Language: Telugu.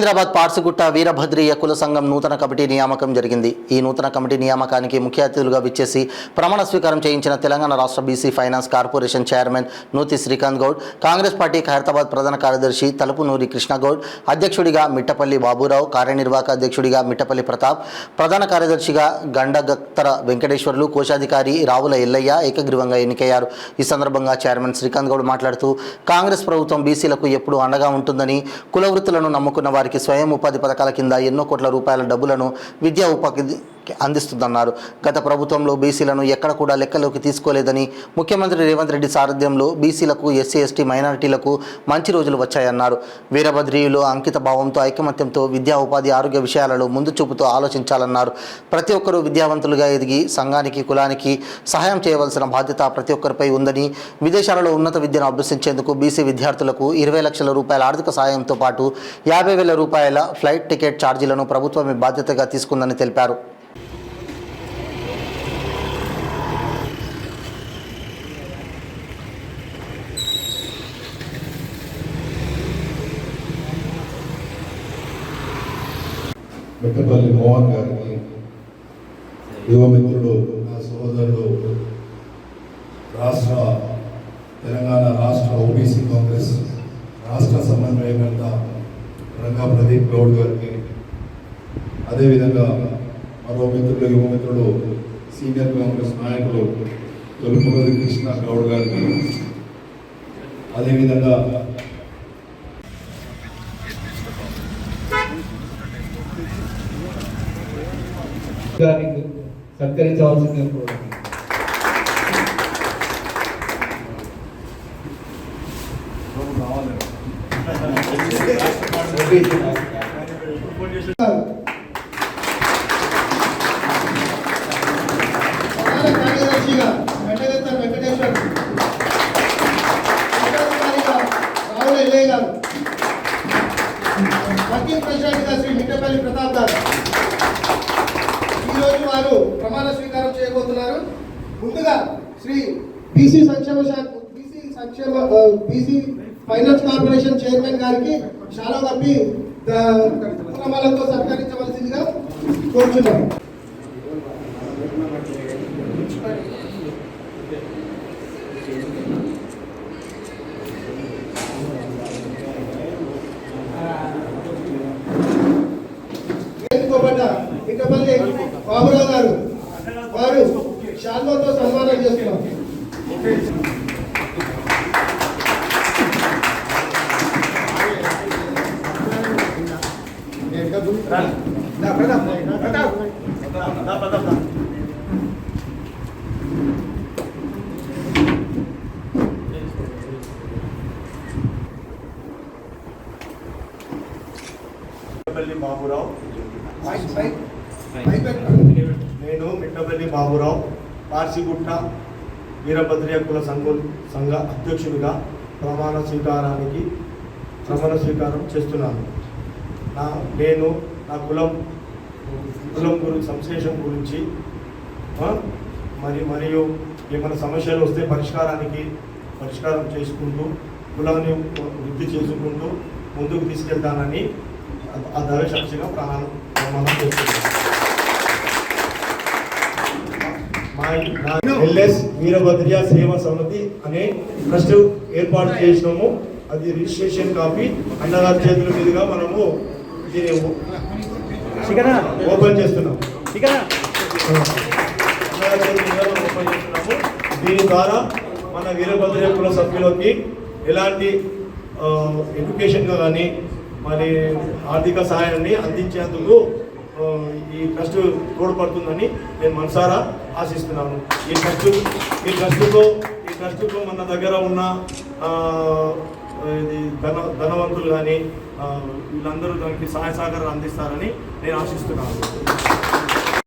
సికింద్రాబాద్ పార్సిగుట్ట వీరభద్రీయ కుల సంఘం నూతన కమిటీ నియామకం జరిగింది. ఈ నూతన కమిటీ నియామకానికి ముఖ్య అతిథులుగా విచ్చేసి ప్రమాణ స్వీకారం చేయించిన తెలంగాణ రాష్ట్ర బీసీ ఫైనాన్స్ కార్పొరేషన్ చైర్మన్ నూతి శ్రీకాంత్ గౌడ్, కాంగ్రెస్ పార్టీ ఖైరతాబాద్ ప్రధాన కార్యదర్శి తలుపునూరి కృష్ణగౌడ్, అధ్యక్షుడిగా మిట్టపల్లి బాబురావు, కార్యనిర్వాహక అధ్యక్షుడిగా మిట్టపల్లి ప్రతాప్, ప్రధాన కార్యదర్శిగా గండగత్తర వెంకటేశ్వర్లు, కోశాధికారి రావుల ఎల్లయ్య ఏకగ్రీవంగా ఎన్నికయ్యారు. ఈ సందర్భంగా చైర్మన్ శ్రీకాంత్ గౌడ్ మాట్లాడుతూ కాంగ్రెస్ ప్రభుత్వం బీసీలకు ఎప్పుడూ అండగా ఉంటుందని, కుల వృత్తులను నమ్ముకున్న వారికి స్వయం ఉపాధి పథకాల కింద ఎన్నో కోట్ల రూపాయల డబ్బులను విద్యా ఉపాధి అందిస్తుందన్నారు. గత ప్రభుత్వంలో బీసీలను ఎక్కడ కూడా లెక్కలోకి తీసుకోలేదని, ముఖ్యమంత్రి రేవంత్ రెడ్డి సారథ్యంలో బీసీలకు, ఎస్సీ ఎస్టీ మైనారిటీలకు మంచి రోజులు వచ్చాయన్నారు. వీరభద్రీయులు అంకిత భావంతో, ఐకమత్యంతో విద్యా ఉపాధి ఆరోగ్య విషయాలలో ముందు చూపుతో ఆలోచించాలన్నారు. ప్రతి ఒక్కరూ విద్యావంతులుగా ఎదిగి సంఘానికి, కులానికి సహాయం చేయవలసిన బాధ్యత ప్రతి ఒక్కరిపై ఉందని, విదేశాలలో ఉన్నత విద్యను అభ్యసించేందుకు బీసీ విద్యార్థులకు 20 లక్షల రూపాయల ఆర్థిక సహాయంతో పాటు 50,000 రూపాయల ఫ్లైట్ టికెట్ ఛార్జీలను ప్రభుత్వమే బాధ్యతగా తీసుకుందని తెలిపారు. మిట్టపల్లి మోహన్ గారికి, యువ మిత్రుడు, నా సోదరుడు, తెలంగాణ రాష్ట్ర ఓబీసీ కాంగ్రెస్ రాష్ట్ర సమన్వయకర్త రంగా ప్రదీప్ గౌడ్ గారికి, అదేవిధంగా మరో మిత్రుడు, యువ మిత్రుడు, సీనియర్ కాంగ్రెస్ నాయకులు తొలుపుగది కృష్ణ గౌడ్ గారికి, అదేవిధంగా సత్కరించవలసింది కార్యదర్శిగా గండగత్తర వెంకటేశ్వర్, రావుల ఎల్లయ్య గారు, వర్కింగ్ ప్రెసిడెంట్గా శ్రీ మిట్టపల్లి ప్రతాప్ గారు ఈరోజు వారు ప్రమాణ స్వీకారం చేయబోతున్నారు. ముందుగా Shri BC finance corporation chairman గారికి చాలా కప్పి క్రమాలతో సత్కరించవలసిందిగా కోరుచున్నాం. మిట్టపల్లి బాబురావు గారు, వారు శాల్వాతో సన్మానం చేస్తున్నారు. బాబురావు, నేను మిట్టపల్లి బాబురావు పార్సిగుట్ట వీరభద్రీయ కుల సంఘ అధ్యక్షుడిగా ప్రమాణ స్వీకారం చేస్తున్నాను. నేను నా కులం గురించి సంశేషం గురించి మరియు ఏమైనా సమస్యలు వస్తే పరిష్కారం చేసుకుంటూ కులాన్ని వృద్ధి చేసుకుంటూ ముందుకు తీసుకెళ్తానని ఆ దైవసాక్షిగా ప్రమాణం చేస్తున్నాను. ఎల్ఎస్ వీరభద్రీయ సేవా సమితి అనే ట్రస్ట్ ఏర్పాటు చేసినాము. అది రిజిస్ట్రేషన్ కాపీ అన్నగారి చేతుల మీదుగా మనము దీన్ని ఓపెన్ చేస్తున్నాము. దీని ద్వారా మన వీరభద్రీయ కుల సభ్యులకి ఎలాంటి ఎడ్యుకేషన్గా కానీ మరి ఆర్థిక సహాయాన్ని అందించేందుకు ఈ ట్రస్ట్ తోడ్పడుతుందని నేను మనసారా ఆశిస్తున్నాను. ఈ ట్రస్టుతో మన దగ్గర ఉన్న ధనవంతులు కానీ వీళ్ళందరూ దానికి సహాయ సహకారాలు అందిస్తారని నేను ఆశిస్తున్నాను.